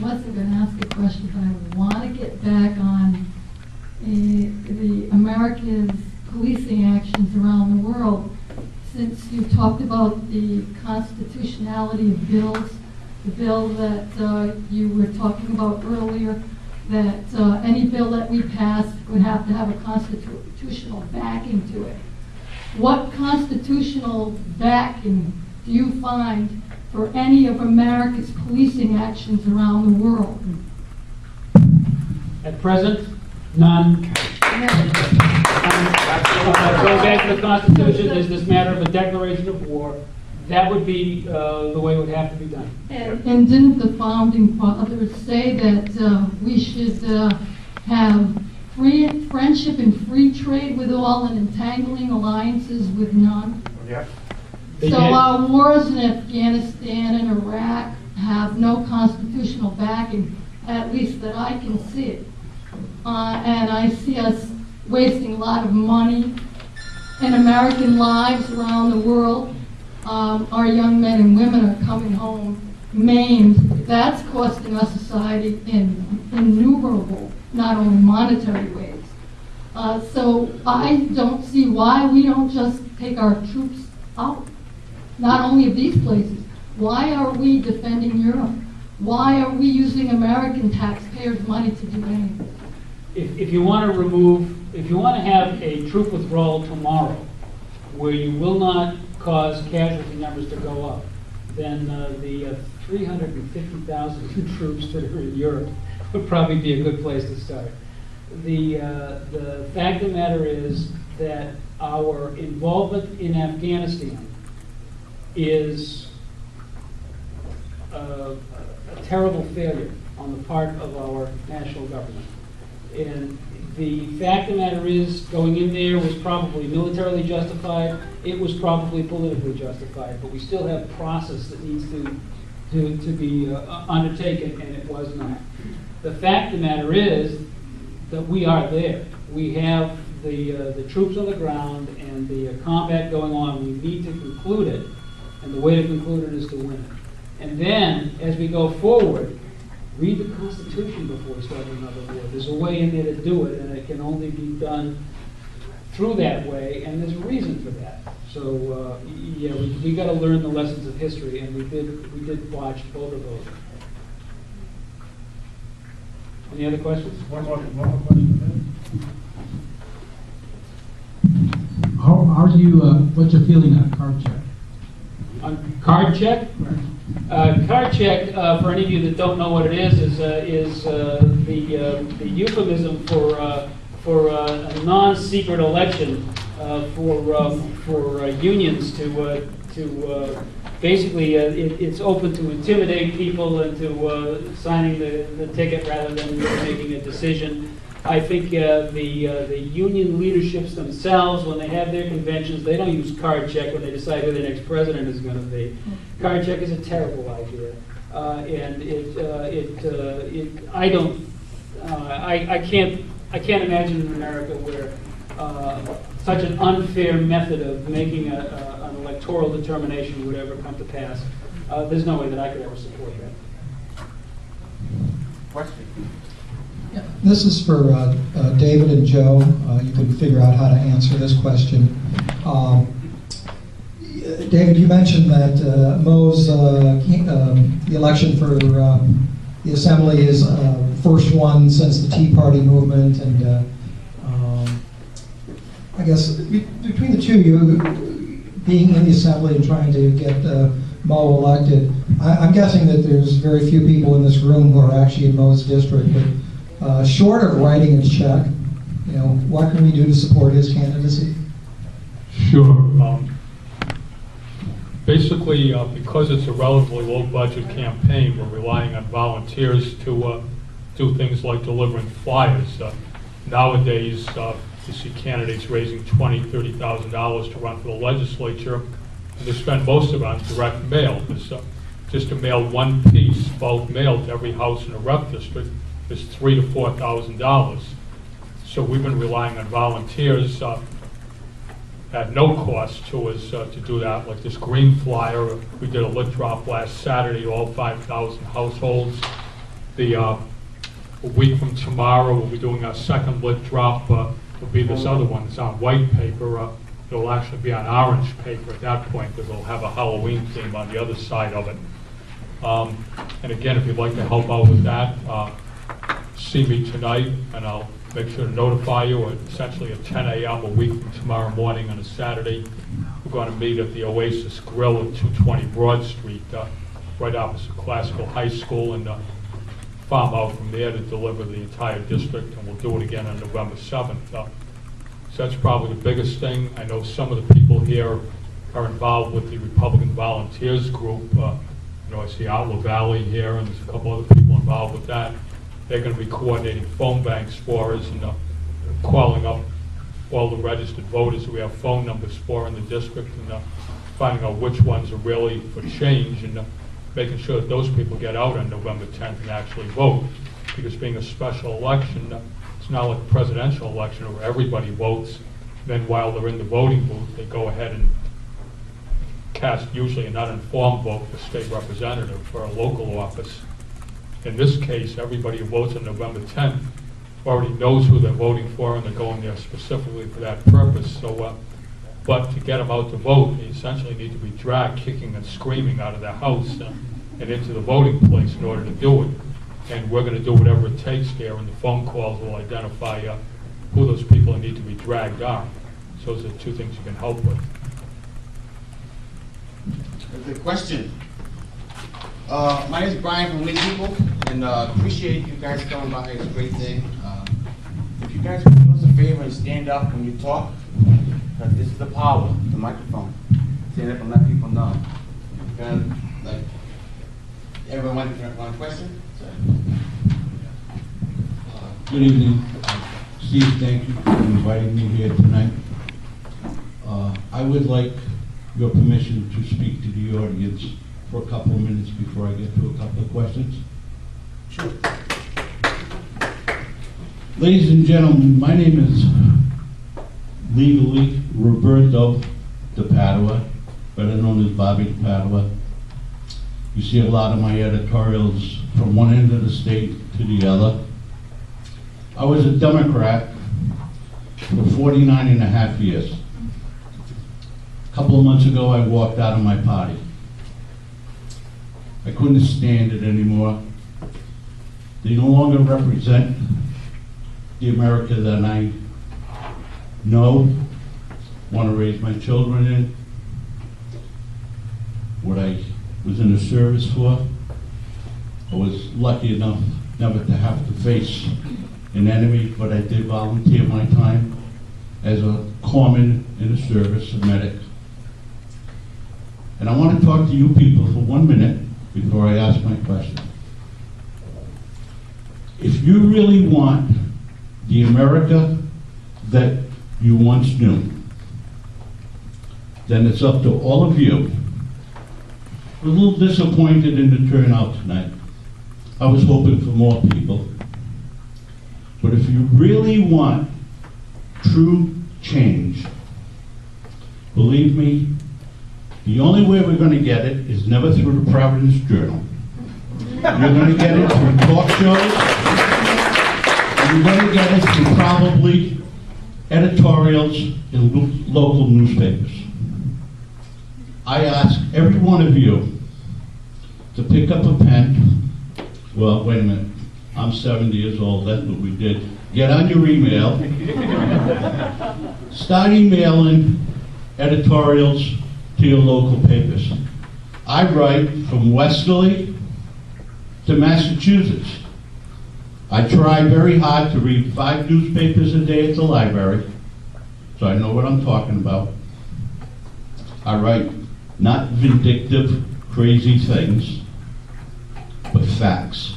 wasn't going to ask a question, but I want to get back on the Americans' policing actions around the world. Since you talked about the constitutionality of bills, the bill that you were talking about earlier, that any bill that we pass would have to have a constitutional backing to it. What constitutional backing do you find for any of America's policing actions around the world? At present, none. Going back to the Constitution, is this matter of a declaration of war. That would be the way it would have to be done. And didn't the founding fathers say that we should have friendship and free trade with all and entangling alliances with none? Yeah. So our wars in Afghanistan and Iraq have no constitutional backing, at least that I can see. And I see us wasting a lot of money and American lives around the world. Our young men and women are coming home maimed. That's costing our society in innumerable, not only monetary ways. So I don't see why we don't just take our troops out, not only of these places. Why are we defending Europe? Why are we using American taxpayers' money to do anything? If you want to have a troop withdrawal tomorrow, where you will not cause casualty numbers to go up, then the 350,000 troops that are in Europe would probably be a good place to start. The fact of the matter is that our involvement in Afghanistan is a terrible failure on the part of our national government. And the fact of the matter is, going in there was probably militarily justified. It was probably politically justified, but we still have a process that needs to be undertaken, and it was not. The fact of the matter is that we are there. We have the troops on the ground and the combat going on. We need to conclude it, and the way to conclude it is to win it. And then, as we go forward, read the Constitution before we start another war. There's a way in there to do it, and it can only be done through that way, and there's a reason for that. So, yeah, we got to learn the lessons of history, and we did watch both of those. Any other questions? One more question. How do you, what's your feeling on card check? On card check? Card check, for any of you that don't know what it is the euphemism for a non-secret election for unions to basically it's open to intimidate people into signing the ticket rather than making a decision. I think the union leaderships themselves, when they have their conventions, they don't use card check when they decide who the next president is going to be. Card check is a terrible idea, and I can't imagine in America where such an unfair method of making an electoral determination would ever come to pass. There's no way that I could ever support that. Question. Yeah, this is for David and Joe. You can figure out how to answer this question. David, you mentioned that Mo's the election for the Assembly is first one since the Tea Party movement, and I guess between the two of you, being in the Assembly and trying to get Mo elected, I'm guessing that there's very few people in this room who are actually in Mo's district, but short of writing a check, you know, what can we do to support his candidacy? Sure. Basically, because it's a relatively low-budget campaign, we're relying on volunteers to do things like delivering flyers. Nowadays, you see candidates raising $20,000, $30,000 to run for the legislature, and they spend most of it on direct mail. Just to mail one piece, bulk mail, to every house in a rep district is $3,000 to $4,000. So we've been relying on volunteers at no cost to us to do that. Like this green flyer, we did a lit drop last Saturday, all 5,000 households. A week from tomorrow, we'll be doing our second lit drop. Will be this other one. It's on white paper. It'll actually be on orange paper at that point because it'll have a Halloween theme on the other side of it. And again, if you'd like to help out with that, see me tonight, and I'll make sure to notify you. Essentially at 10 a.m. a week from tomorrow morning on a Saturday, we're going to meet at the Oasis Grill at 220 Broad Street, right opposite Classical High School, and farm out from there to deliver the entire district, and we'll do it again on November 7th. So that's probably the biggest thing. I know some of the people here are involved with the Republican Volunteers Group. I see Outlaw Valley here, and there's a couple other people involved with that. They're going to be coordinating phone banks for us and calling up all the registered voters who we have phone numbers for in the district, and finding out which ones are really for change, and making sure that those people get out on November 10th and actually vote. Because being a special election, it's not like a presidential election where everybody votes. Then while they're in the voting booth, they go ahead and cast usually an uninformed vote for state representative for a local office. In this case, everybody who votes on November 10th already knows who they're voting for, and they're going there specifically for that purpose. So, but to get them out to vote, they essentially need to be dragged kicking and screaming out of their house and into the voting place in order to do it. And we're going to do whatever it takes there, and the phone calls will identify who those people need to be dragged are. So those are two things you can help with. Good question. My name is Brian from Win People, and appreciate you guys coming by. It's a great thing. If you guys would do us a favor and stand up when you talk, because this is the power, the microphone. Stand up and let people know. Like, everyone want a question? Good evening. Steve, thank you for inviting me here tonight. I would like your permission to speak to the audience for a couple of minutes before I get to a couple of questions. Sure. Ladies and gentlemen, my name is legally Roberto Padua, better known as Bobby Padua. You see a lot of my editorials from one end of the state to the other. I was a Democrat for 49 and a half years. A couple of months ago, I walked out of my party. I couldn't stand it anymore. They no longer represent the America that I know, want to raise my children in, what I was in the service for. I was lucky enough never to have to face an enemy, but I did volunteer my time as a corpsman in the service, a medic. And I want to talk to you people for 1 minute before I ask my question. If you really want the America that you once knew, then it's up to all of you. We're a little disappointed in the turnout tonight. I was hoping for more people. But if you really want true change, believe me, the only way we're going to get it is never through the Providence Journal. You're going to get it through talk shows, and you're going to get it through probably editorials in local newspapers. I ask every one of you to pick up a pen. Well, wait a minute. I'm 70 years old, that's what we did. Get on your email. Start emailing editorials to your local papers. I write from Westerly to Massachusetts. I try very hard to read 5 newspapers a day at the library, so I know what I'm talking about. I write not vindictive, crazy things, but facts.